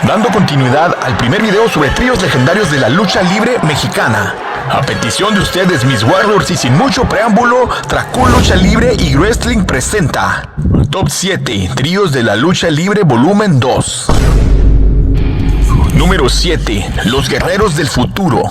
dando continuidad al primer video sobre tríos legendarios de la lucha libre mexicana. A petición de ustedes, mis Warriors, y sin mucho preámbulo, Tracún Lucha Libre y Wrestling presenta Top 7 Tríos de la Lucha Libre Volumen 2. Número 7. Los Guerreros del Futuro.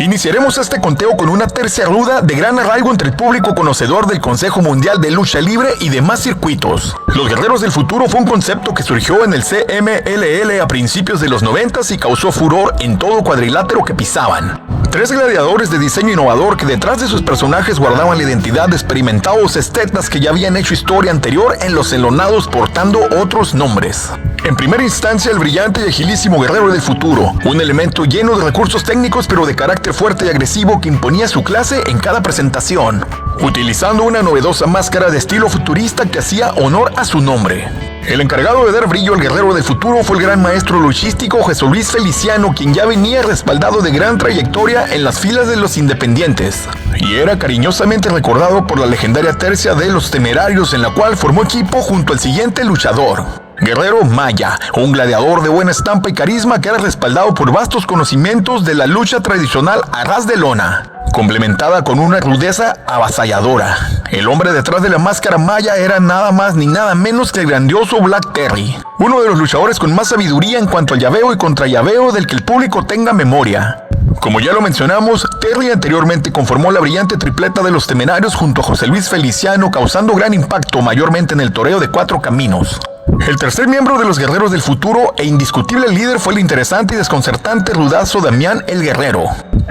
Iniciaremos este conteo con una tercia ruda de gran arraigo entre el público conocedor del Consejo Mundial de Lucha Libre y demás circuitos. Los Guerreros del Futuro fue un concepto que surgió en el CMLL a principios de los 90s y causó furor en todo cuadrilátero que pisaban. Tres gladiadores de diseño innovador que detrás de sus personajes guardaban la identidad de experimentados estetas que ya habían hecho historia anterior en los enlonados portando otros nombres. En primera instancia, el brillante y agilísimo Guerrero del Futuro, un elemento lleno de recursos técnicos pero de carácter fuerte y agresivo que imponía su clase en cada presentación, utilizando una novedosa máscara de estilo futurista que hacía honor a su nombre. El encargado de dar brillo al Guerrero del Futuro fue el gran maestro luchístico Jesús Luis Feliciano, quien ya venía respaldado de gran trayectoria en las filas de los independientes, y era cariñosamente recordado por la legendaria tercia de los Temerarios, en la cual formó equipo junto al siguiente luchador, Guerrero Maya, un gladiador de buena estampa y carisma que era respaldado por vastos conocimientos de la lucha tradicional a ras de lona, complementada con una rudeza avasalladora. El hombre detrás de la máscara Maya era nada más ni nada menos que el grandioso Black Terry, uno de los luchadores con más sabiduría en cuanto al llaveo y contrallaveo del que el público tenga memoria. Como ya lo mencionamos, Terry anteriormente conformó la brillante tripleta de los Temerarios junto a José Luis Feliciano, causando gran impacto mayormente en el toreo de Cuatro Caminos. El tercer miembro de los Guerreros del Futuro e indiscutible líder fue el interesante y desconcertante rudazo Damián el Guerrero.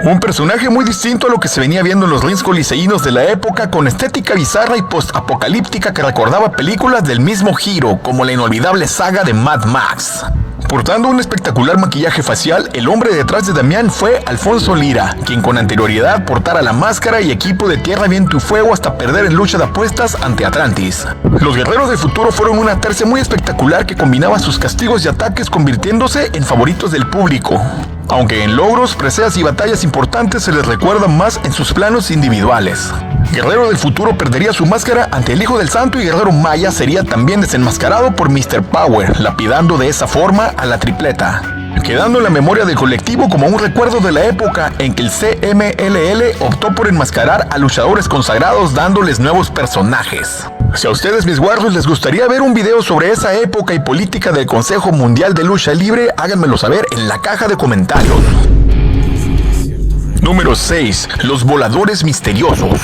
Un personaje muy distinto a lo que se venía viendo en los rings coliseínos de la época, con estética bizarra y post-apocalíptica que recordaba películas del mismo giro, como la inolvidable saga de Mad Max. Portando un espectacular maquillaje facial, el hombre detrás de Damián fue Alfonso Lira, quien con anterioridad portara la máscara y equipo de Tierra, Viento y Fuego hasta perder en lucha de apuestas ante Atlantis. Los Guerreros del Futuro fueron una tercia muy espectacular que combinaba sus castigos y ataques, convirtiéndose en favoritos del público. Aunque en logros, preseas y batallas importantes se les recuerda más en sus planos individuales. Guerrero del Futuro perdería su máscara ante el Hijo del Santo y Guerrero Maya sería también desenmascarado por Mr. Power, lapidando de esa forma a la tripleta, quedando en la memoria del colectivo como un recuerdo de la época en que el CMLL optó por enmascarar a luchadores consagrados dándoles nuevos personajes. Si a ustedes, mis Warriors, les gustaría ver un video sobre esa época y política del Consejo Mundial de Lucha Libre, háganmelo saber en la caja de comentarios. Número 6. Los Voladores Misteriosos.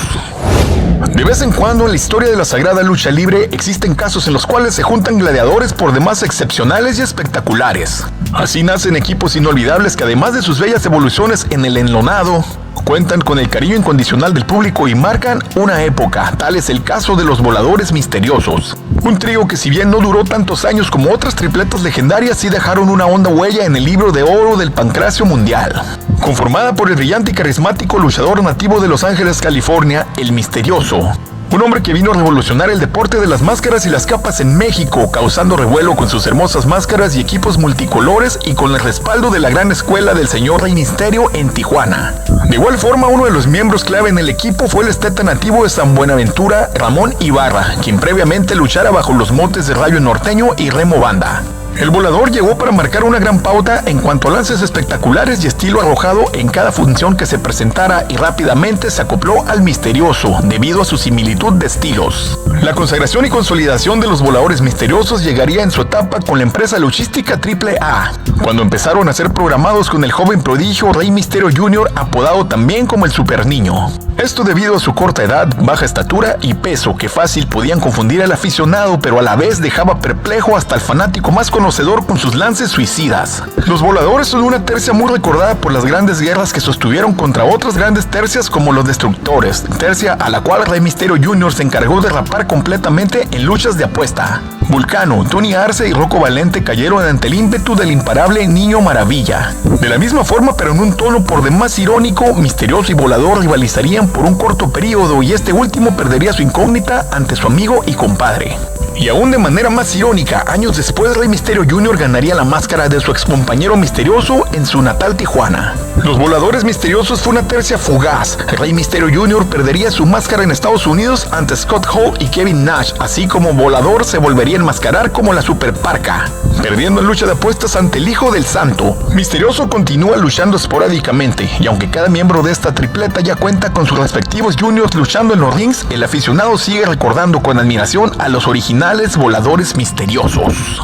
De vez en cuando en la historia de la sagrada lucha libre existen casos en los cuales se juntan gladiadores por demás excepcionales y espectaculares. Así nacen equipos inolvidables que, además de sus bellas evoluciones en el enlonado, cuentan con el cariño incondicional del público y marcan una época. Tal es el caso de los Voladores Misteriosos, un trío que, si bien no duró tantos años como otras tripletas legendarias, sí dejaron una honda huella en el libro de oro del pancracio mundial. Conformada por el brillante y carismático luchador nativo de Los Ángeles, California, El Misterioso, un hombre que vino a revolucionar el deporte de las máscaras y las capas en México, causando revuelo con sus hermosas máscaras y equipos multicolores y con el respaldo de la gran escuela del señor Rey Misterio en Tijuana. De igual forma, uno de los miembros clave en el equipo fue el esteta nativo de San Buenaventura, Ramón Ibarra, quien previamente luchara bajo los motes de Rayo Norteño y Remo Banda. El volador llegó para marcar una gran pauta en cuanto a lances espectaculares y estilo arrojado en cada función que se presentara, y rápidamente se acopló al Misterioso debido a su similitud de estilos. La consagración y consolidación de los Voladores Misteriosos llegaría en su etapa con la empresa luchística AAA, cuando empezaron a ser programados con el joven prodigio Rey Misterio Jr., apodado también como el Super Niño. Esto debido a su corta edad, baja estatura y peso, que fácil podían confundir al aficionado, pero a la vez dejaba perplejo hasta el fanático más conocedor con sus lances suicidas. Los Voladores son una tercia muy recordada por las grandes guerras que sostuvieron contra otras grandes tercias como los Destructores, tercia a la cual Rey Misterio Jr. se encargó de rapar completamente en luchas de apuesta. Vulcano, Tony Arce y Rocco Valente cayeron ante el ímpetu del imparable Niño Maravilla. De la misma forma, pero en un tono por demás irónico, Misterioso y Volador rivalizarían por un corto periodo y este último perdería su incógnita ante su amigo y compadre. Y aún de manera más irónica, años después Rey Mysterio Jr. ganaría la máscara de su excompañero misterioso en su natal Tijuana. Los Voladores Misteriosos fue una tercia fugaz. Rey Mysterio Jr. perdería su máscara en Estados Unidos ante Scott Hall y Kevin Nash, así como Volador se volvería a enmascarar como la Super Parca, perdiendo en lucha de apuestas ante el Hijo del Santo. Misterioso continúa luchando esporádicamente, y aunque cada miembro de esta tripleta ya cuenta con sus respectivos juniors luchando en los rings, el aficionado sigue recordando con admiración a los originales Voladores Misteriosos.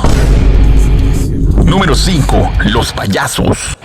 Número 5. Los Payasos.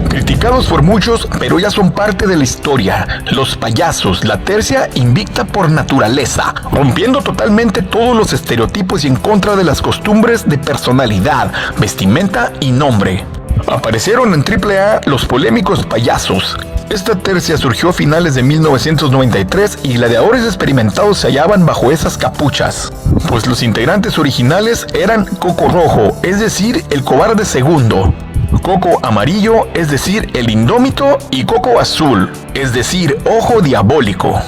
Criticados por muchos, pero ya son parte de la historia. Los Payasos, la tercia invicta por naturaleza, rompiendo totalmente todos los estereotipos y en contra de las costumbres de personalidad, vestimenta y nombre. Aparecieron en AAA los polémicos Payasos. Esta tercia surgió a finales de 1993 y gladiadores experimentados se hallaban bajo esas capuchas, pues los integrantes originales eran Coco Rojo, es decir, el cobarde segundo, Coco Amarillo, es decir, el indómito, y Coco Azul, es decir, Ojo Diabólico.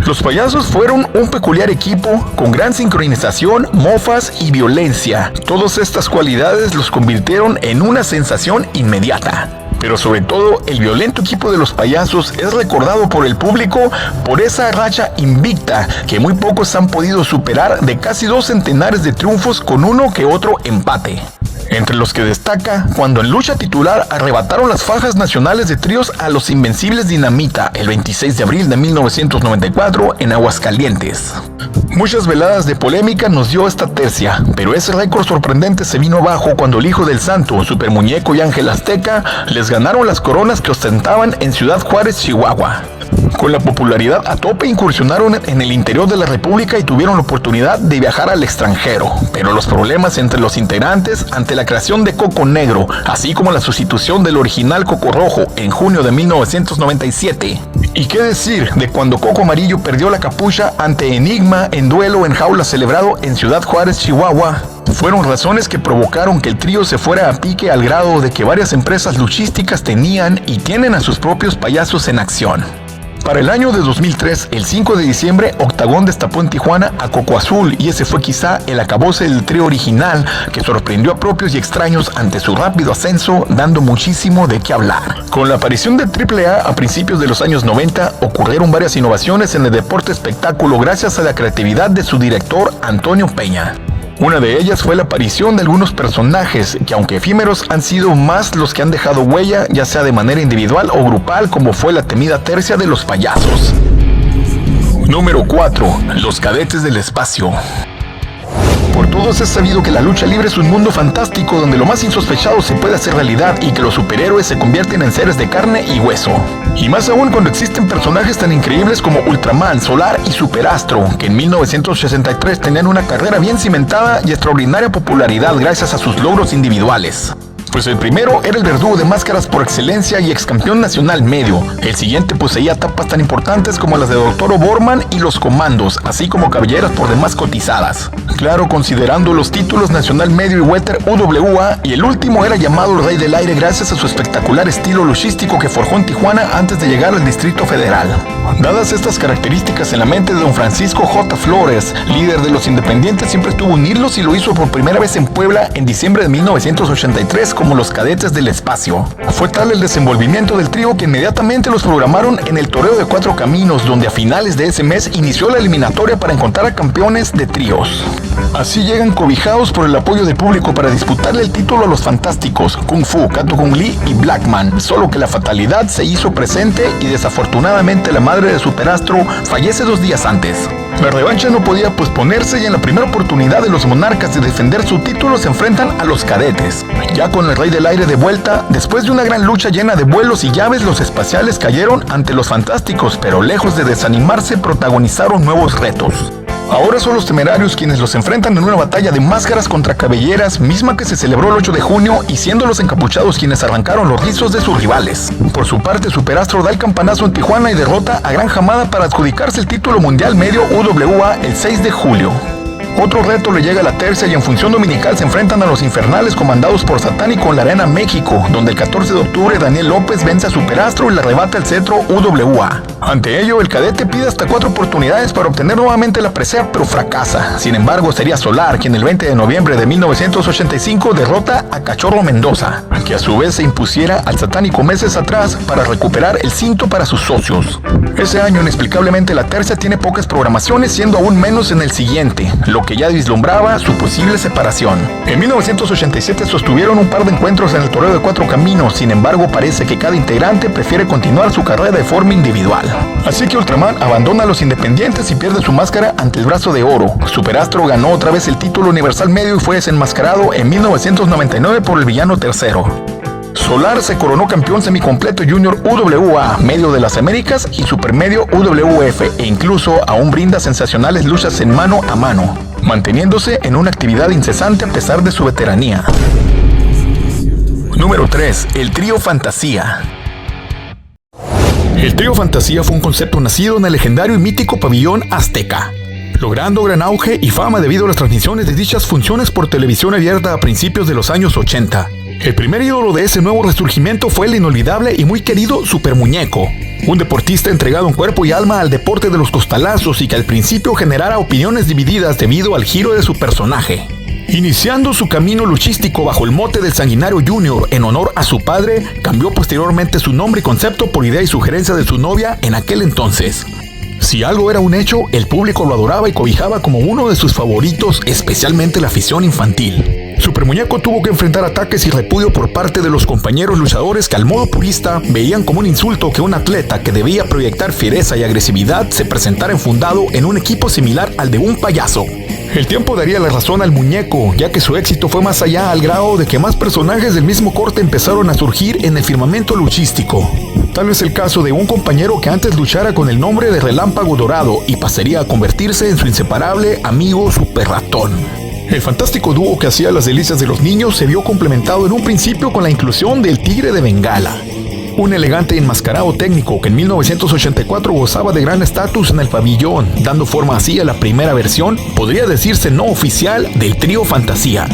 Los Payasos fueron un peculiar equipo con gran sincronización, mofas y violencia. Todas estas cualidades los convirtieron en una sensación inmediata. Pero sobre todo, el violento equipo de los Payasos es recordado por el público por esa racha invicta que muy pocos han podido superar, de casi 2 centenares de triunfos con uno que otro empate. Entre los que destaca cuando en lucha titular arrebataron las fajas nacionales de tríos a los Invencibles Dinamita el 26 de abril de 1994 en Aguascalientes. Muchas veladas de polémica nos dio esta tercia, pero ese récord sorprendente se vino abajo cuando el Hijo del Santo, Super Muñeco y Ángel Azteca les ganaron las coronas que ostentaban en Ciudad Juárez, Chihuahua. Con la popularidad a tope incursionaron en el interior de la República y tuvieron la oportunidad de viajar al extranjero, pero los problemas entre los integrantes ante la creación de Coco Negro, así como la sustitución del original Coco Rojo en junio de 1997. ¿Y qué decir de cuando Coco Amarillo perdió la capucha ante Enigma en duelo en jaula celebrado en Ciudad Juárez, Chihuahua? Fueron razones que provocaron que el trío se fuera a pique al grado de que varias empresas luchísticas tenían y tienen a sus propios payasos en acción. Para el año de 2003, el 5 de diciembre, Octagón destapó en Tijuana a Coco Azul y ese fue quizá el acabose del trío original que sorprendió a propios y extraños ante su rápido ascenso, dando muchísimo de qué hablar. Con la aparición de AAA a principios de los años 90, ocurrieron varias innovaciones en el deporte espectáculo gracias a la creatividad de su director Antonio Peña. Una de ellas fue la aparición de algunos personajes que, aunque efímeros, han sido más los que han dejado huella, ya sea de manera individual o grupal, como fue la temida tercia de los Payasos. Número 4. Los Cadetes del Espacio. Por todos es sabido que la lucha libre es un mundo fantástico donde lo más insospechado se puede hacer realidad y que los superhéroes se convierten en seres de carne y hueso. Y más aún cuando existen personajes tan increíbles como Ultraman, Solar y Superastro, que en 1963 tenían una carrera bien cimentada y extraordinaria popularidad gracias a sus logros individuales. Pues el primero era el verdugo de máscaras por excelencia y excampeón nacional medio. El siguiente poseía etapas tan importantes como las de Dr. O'Borman y los Comandos, así como cabelleras por demás cotizadas. Claro, considerando los títulos nacional medio y welter UWA, y el último era llamado el Rey del Aire gracias a su espectacular estilo luchístico que forjó en Tijuana antes de llegar al Distrito Federal. Dadas estas características en la mente de don Francisco J. Flores, líder de los Independientes, siempre estuvo unirlos y lo hizo por primera vez en Puebla en diciembre de 1983 como los Cadetes del Espacio. Fue tal el desenvolvimiento del trío que inmediatamente los programaron en el Toreo de Cuatro Caminos, donde a finales de ese mes inició la eliminatoria para encontrar a campeones de tríos. Así llegan cobijados por el apoyo del público para disputarle el título a los fantásticos Kung Fu, Kato Kung Lee y Blackman, solo que la fatalidad se hizo presente y desafortunadamente la madre de Superastro fallece 2 días antes. La revancha no podía posponerse y en la primera oportunidad de los Monarcas de defender su título se enfrentan a los Cadetes. Ya con el Rey del Aire de vuelta, después de una gran lucha llena de vuelos y llaves, los espaciales cayeron ante los Fantásticos, pero lejos de desanimarse protagonizaron nuevos retos. Ahora son los Temerarios quienes los enfrentan en una batalla de máscaras contra cabelleras, misma que se celebró el 8 de junio y siendo los Encapuchados quienes arrancaron los rizos de sus rivales. Por su parte, Superastro da el campanazo en Tijuana y derrota a Gran Hamada para adjudicarse el título mundial medio UWA el 6 de julio. Otro reto le llega a la tercia y en función dominical se enfrentan a los Infernales comandados por Satánico en la Arena México, donde el 14 de octubre Daniel López vence a Superastro y le arrebata el cetro UWA. Ante ello, el cadete pide hasta 4 oportunidades para obtener nuevamente la presea, pero fracasa. Sin embargo, sería Solar quien el 20 de noviembre de 1985 derrota a Cachorro Mendoza, que a su vez se impusiera al Satánico meses atrás para recuperar el cinto para sus socios. Ese año, inexplicablemente, la tercia tiene pocas programaciones, siendo aún menos en el siguiente, lo que ya vislumbraba su posible separación. En 1987 sostuvieron un par de encuentros en el Torneo de 4 Caminos, sin embargo parece que cada integrante prefiere continuar su carrera de forma individual. Así que Ultraman abandona a los independientes y pierde su máscara ante el Brazo de Oro. Superastro ganó otra vez el título universal medio y fue desenmascarado en 1999 por el villano tercero. Solar se coronó campeón semicompleto Junior UWA, medio de las Américas y supermedio UWF, e incluso aún brinda sensacionales luchas en mano a mano, manteniéndose en una actividad incesante a pesar de su veteranía. Número 3. El Trío Fantasía. El Trío Fantasía fue un concepto nacido en el legendario y mítico pabellón azteca, logrando gran auge y fama debido a las transmisiones de dichas funciones por televisión abierta a principios de los años 80. El primer ídolo de ese nuevo resurgimiento fue el inolvidable y muy querido Super Muñeco, un deportista entregado en cuerpo y alma al deporte de los costalazos y que al principio generara opiniones divididas debido al giro de su personaje. Iniciando su camino luchístico bajo el mote del Sanguinario Junior en honor a su padre, cambió posteriormente su nombre y concepto por idea y sugerencia de su novia en aquel entonces. Si algo era un hecho, el público lo adoraba y cobijaba como uno de sus favoritos, especialmente la afición infantil. Super Muñeco tuvo que enfrentar ataques y repudio por parte de los compañeros luchadores que al modo purista veían como un insulto que un atleta que debía proyectar fiereza y agresividad se presentara enfundado en un equipo similar al de un payaso. El tiempo daría la razón al muñeco, ya que su éxito fue más allá al grado de que más personajes del mismo corte empezaron a surgir en el firmamento luchístico. Tal es el caso de un compañero que antes luchara con el nombre de Relámpago Dorado y pasaría a convertirse en su inseparable amigo Super Ratón. El fantástico dúo que hacía las delicias de los niños se vio complementado en un principio con la inclusión del Tigre de Bengala, un elegante enmascarado técnico que en 1984 gozaba de gran estatus en el pabellón, dando forma así a la primera versión, podría decirse no oficial, del Trío Fantasía.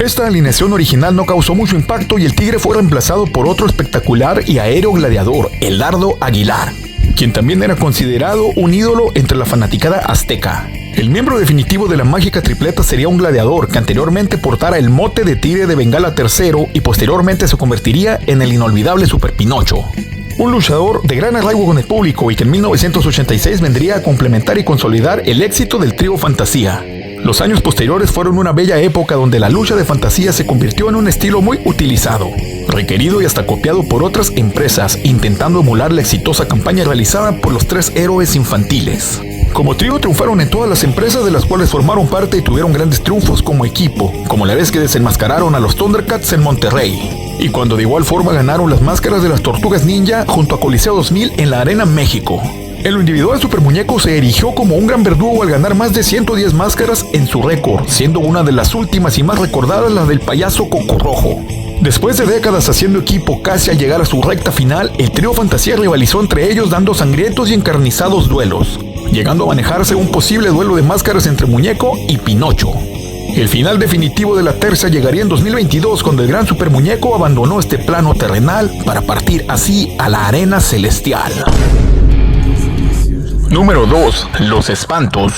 Esta alineación original no causó mucho impacto y el Tigre fue reemplazado por otro espectacular y aéreo gladiador, el Dardo Aguilar, quien también era considerado un ídolo entre la fanaticada azteca. El miembro definitivo de la mágica tripleta sería un gladiador que anteriormente portara el mote de Tigre de Bengala III y posteriormente se convertiría en el inolvidable Super Pinocho. Un luchador de gran arraigo con el público y que en 1986 vendría a complementar y consolidar el éxito del Trío Fantasía. Los años posteriores fueron una bella época donde la lucha de fantasía se convirtió en un estilo muy utilizado, requerido y hasta copiado por otras empresas, intentando emular la exitosa campaña realizada por los 3 héroes infantiles. Como trío triunfaron en todas las empresas de las cuales formaron parte y tuvieron grandes triunfos como equipo, como la vez que desenmascararon a los Thundercats en Monterrey, y cuando de igual forma ganaron las máscaras de las Tortugas Ninja junto a Coliseo 2000 en la Arena México. En lo individual, Super Muñeco se erigió como un gran verdugo al ganar más de 110 máscaras en su récord, siendo una de las últimas y más recordadas la del payaso Cocorrojo. Después de décadas haciendo equipo casi al llegar a su recta final, el Trío Fantasía rivalizó entre ellos dando sangrientos y encarnizados duelos, llegando a manejarse un posible duelo de máscaras entre Muñeco y Pinocho. El final definitivo de la tercia llegaría en 2022 cuando el gran Super Muñeco abandonó este plano terrenal para partir así a la arena celestial. Número 2. Los Espantos.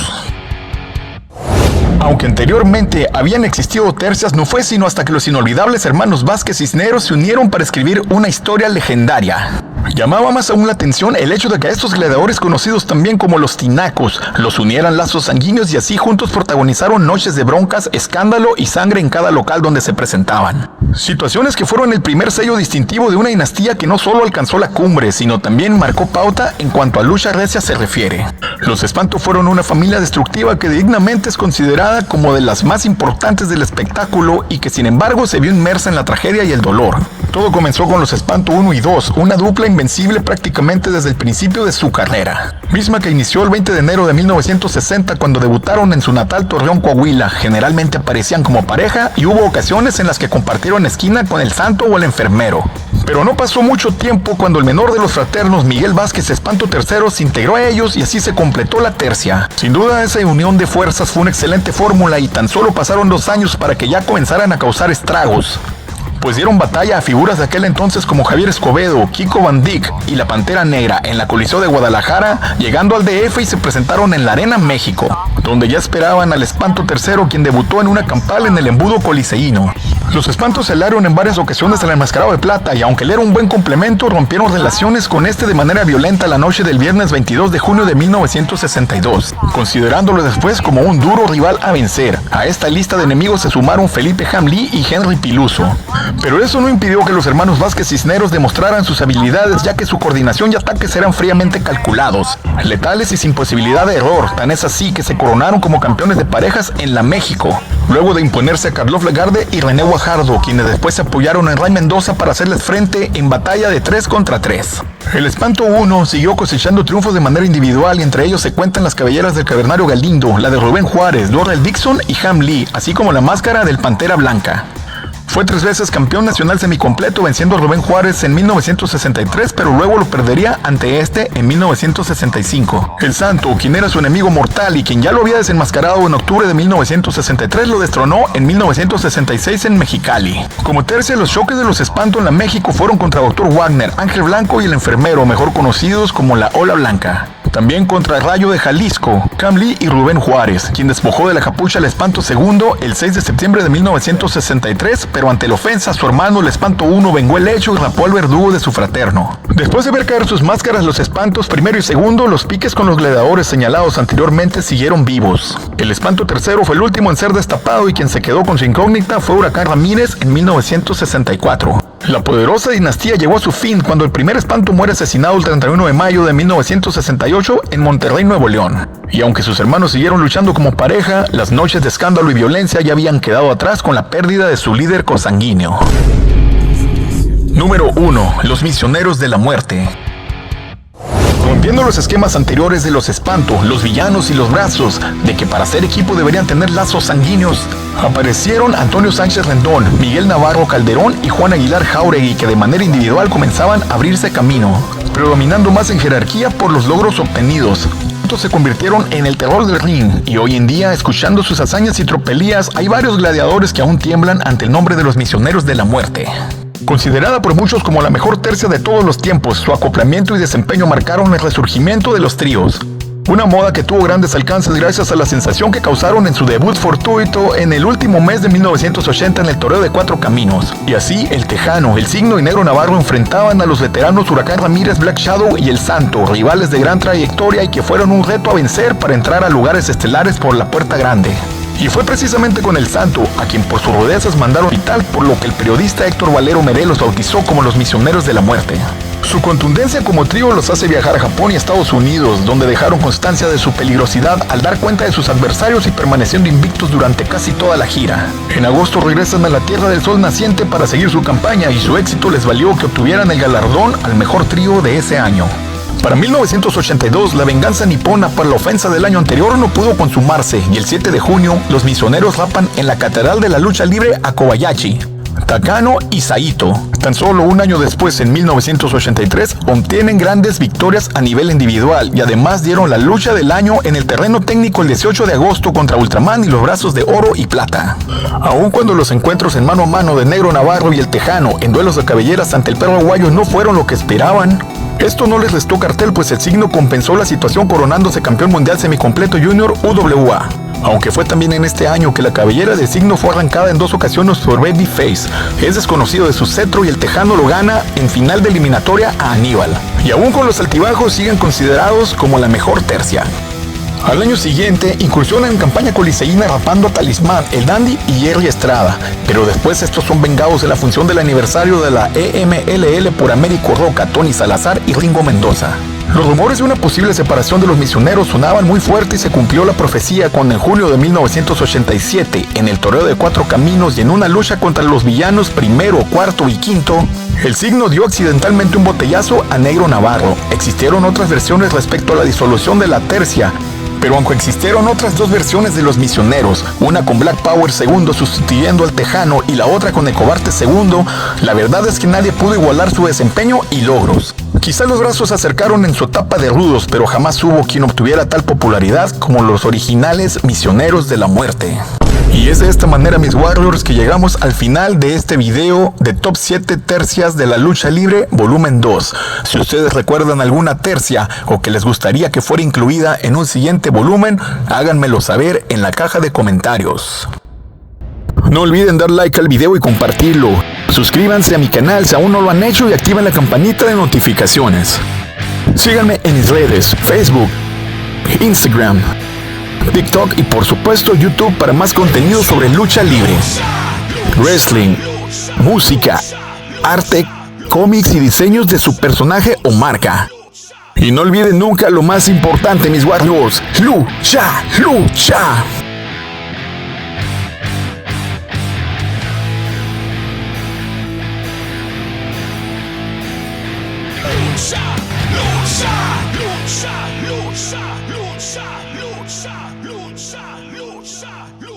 Aunque anteriormente habían existido tercias, no fue sino hasta que los inolvidables hermanos Vázquez Cisneros se unieron para escribir una historia legendaria. Llamaba más aún la atención el hecho de que a estos gladiadores conocidos también como los tinacos los unieran lazos sanguíneos y así juntos protagonizaron noches de broncas, escándalo y sangre en cada local donde se presentaban. Situaciones que fueron el primer sello distintivo de una dinastía que no solo alcanzó la cumbre, sino también marcó pauta en cuanto a lucha recia se refiere. Los Espanto fueron una familia destructiva que dignamente es considerada como de las más importantes del espectáculo y que sin embargo se vio inmersa en la tragedia y el dolor. Todo comenzó con los Espanto 1 y 2, una dupla invencible prácticamente desde el principio de su carrera, misma que inició el 20 de enero de 1960 cuando debutaron en su natal Torreón, Coahuila. Generalmente aparecían como pareja y hubo ocasiones en las que compartieron esquina con el Santo o el Enfermero. Pero no pasó mucho tiempo cuando el menor de los fraternos, Miguel Vázquez Espanto III, se integró a ellos y así se completó la tercia. Sin duda esa unión de fuerzas fue una excelente fórmula y tan solo pasaron 2 años para que ya comenzaran a causar estragos, pues dieron batalla a figuras de aquel entonces como Javier Escobedo, Kiko Van Dyck y la Pantera Negra en la Coliseo de Guadalajara, llegando al DF y se presentaron en la Arena México, donde ya esperaban al Espanto III, quien debutó en una campal en el embudo coliseíno. Los Espantos se alaron en varias ocasiones al Enmascarado de Plata y aunque él era un buen complemento, rompieron relaciones con este de manera violenta la noche del viernes 22 de junio de 1962, considerándolo después como un duro rival a vencer. A esta lista de enemigos se sumaron Felipe Hamlí y Henry Piluso. Pero eso no impidió que los hermanos Vázquez Cisneros demostraran sus habilidades, ya que su coordinación y ataques eran fríamente calculados, letales y sin posibilidad de error. Tan es así que se coronaron como campeones de parejas en la México, luego de imponerse a Carlos Lagarde y René Guajardo, quienes después se apoyaron en Ray Mendoza para hacerles frente en batalla de 3 contra 3. El Espanto I siguió cosechando triunfos de manera individual y entre ellos se cuentan las cabelleras del Cavernario Galindo, la de Rubén Juárez, Dorrell Dixon y Ham Lee, así como la máscara del Pantera Blanca. Fue 3 veces campeón nacional semicompleto, venciendo a Rubén Juárez en 1963, pero luego lo perdería ante este en 1965. El Santo, quien era su enemigo mortal y quien ya lo había desenmascarado en octubre de 1963, lo destronó en 1966 en Mexicali. Como tercia, los choques de los Espanto en la México fueron contra Dr. Wagner, Ángel Blanco y el Enfermero, mejor conocidos como la Ola Blanca. También contra Rayo de Jalisco, Ham Lee y Rubén Juárez, quien despojó de la capucha al Espanto II el 6 de septiembre de 1963, pero ante la ofensa su hermano el Espanto I vengó el hecho y rapó al verdugo de su fraterno. Después de ver caer sus máscaras los Espantos primero y segundo, los piques con los gladiadores señalados anteriormente siguieron vivos. El Espanto III fue el último en ser destapado y quien se quedó con su incógnita fue Huracán Ramírez en 1964. La poderosa dinastía llegó a su fin cuando el primer Espanto muere asesinado el 31 de mayo de 1968 en Monterrey, Nuevo León. Y aunque sus hermanos siguieron luchando como pareja, las noches de escándalo y violencia ya habían quedado atrás con la pérdida de su líder cosanguíneo. Número 1. Los Misioneros de la Muerte. Rompiendo los esquemas anteriores de los Espanto, los villanos y los brazos, de que para ser equipo deberían tener lazos sanguíneos, aparecieron Antonio Sánchez Rendón, Miguel Navarro Calderón y Juan Aguilar Jáuregui, que de manera individual comenzaban a abrirse camino, predominando más en jerarquía por los logros obtenidos. Estos se convirtieron en el terror del ring, y hoy en día, escuchando sus hazañas y tropelías, hay varios gladiadores que aún tiemblan ante el nombre de los Misioneros de la Muerte. Considerada por muchos como la mejor tercia de todos los tiempos, su acoplamiento y desempeño marcaron el resurgimiento de los tríos. Una moda que tuvo grandes alcances gracias a la sensación que causaron en su debut fortuito en el último mes de 1980 en el Toreo de Cuatro Caminos. Y así, el Tejano, el Signo y Negro Navarro enfrentaban a los veteranos Huracán Ramírez, Black Shadow y el Santo, rivales de gran trayectoria y que fueron un reto a vencer para entrar a lugares estelares por la puerta grande. Y fue precisamente con el Santo, a quien por sus rudezas mandaron vital, por lo que el periodista Héctor Valero Meré los bautizó como los Misioneros de la Muerte. Su contundencia como trío los hace viajar a Japón y Estados Unidos, donde dejaron constancia de su peligrosidad al dar cuenta de sus adversarios y permaneciendo invictos durante casi toda la gira. En agosto regresan a la Tierra del Sol Naciente para seguir su campaña y su éxito les valió que obtuvieran el galardón al mejor trío de ese año. Para 1982, la venganza nipona por la ofensa del año anterior no pudo consumarse y el 7 de junio, los misioneros rapan en la Catedral de la Lucha Libre a Kobayashi, Takano y Saito. Tan solo un año después, en 1983, obtienen grandes victorias a nivel individual y además dieron la lucha del año en el terreno técnico el 18 de agosto contra Ultraman y los Brazos de Oro y Plata. Aun cuando los encuentros en mano a mano de Negro Navarro y el Tejano en duelos de cabelleras ante el Perro Aguayo no fueron lo que esperaban, esto no les restó cartel, pues el Signo compensó la situación coronándose campeón mundial semicompleto junior UWA. Aunque fue también en este año que la cabellera del Signo fue arrancada en 2 ocasiones por Babyface. Es desconocido de su cetro y el Tejano lo gana en final de eliminatoria a Aníbal. Y aún con los altibajos siguen considerados como la mejor tercia. Al año siguiente, incursionan en campaña coliseína rapando a Talismán, el Dandy y Jerry Estrada, pero después estos son vengados en la función del aniversario de la EMLL por Américo Roca, Tony Salazar y Ringo Mendoza. Los rumores de una posible separación de los misioneros sonaban muy fuerte y se cumplió la profecía cuando en julio de 1987, en el Toreo de Cuatro Caminos y en una lucha contra los villanos primero, cuarto y quinto, el Signo dio accidentalmente un botellazo a Negro Navarro. Existieron otras versiones respecto a la disolución de la tercia, Pero aunque existieron otras dos versiones de los misioneros, una con Black Power II sustituyendo al Tejano y la otra con Ecovarte II, la verdad es que nadie pudo igualar su desempeño y logros. Quizá los brazos se acercaron en su etapa de rudos, pero jamás hubo quien obtuviera tal popularidad como los originales misioneros de la muerte. Y es de esta manera, mis Warriors, que llegamos al final de este video de Top 7 tercias de la lucha libre volumen 2. Si ustedes recuerdan alguna tercia o que les gustaría que fuera incluida en un siguiente volumen, háganmelo saber en la caja de comentarios. No olviden dar like al video y compartirlo. Suscríbanse a mi canal si aún no lo han hecho y activen la campanita de notificaciones. Síganme en mis redes, Facebook, Instagram, TikTok y por supuesto YouTube para más contenido sobre lucha libre, wrestling, música, arte, cómics y diseños de su personaje o marca. Y no olviden nunca lo más importante, mis Warriors: lucha, lucha. Lucha, lucha, lucha, lucha, lucha, lucha, lucha, lucha, lucha.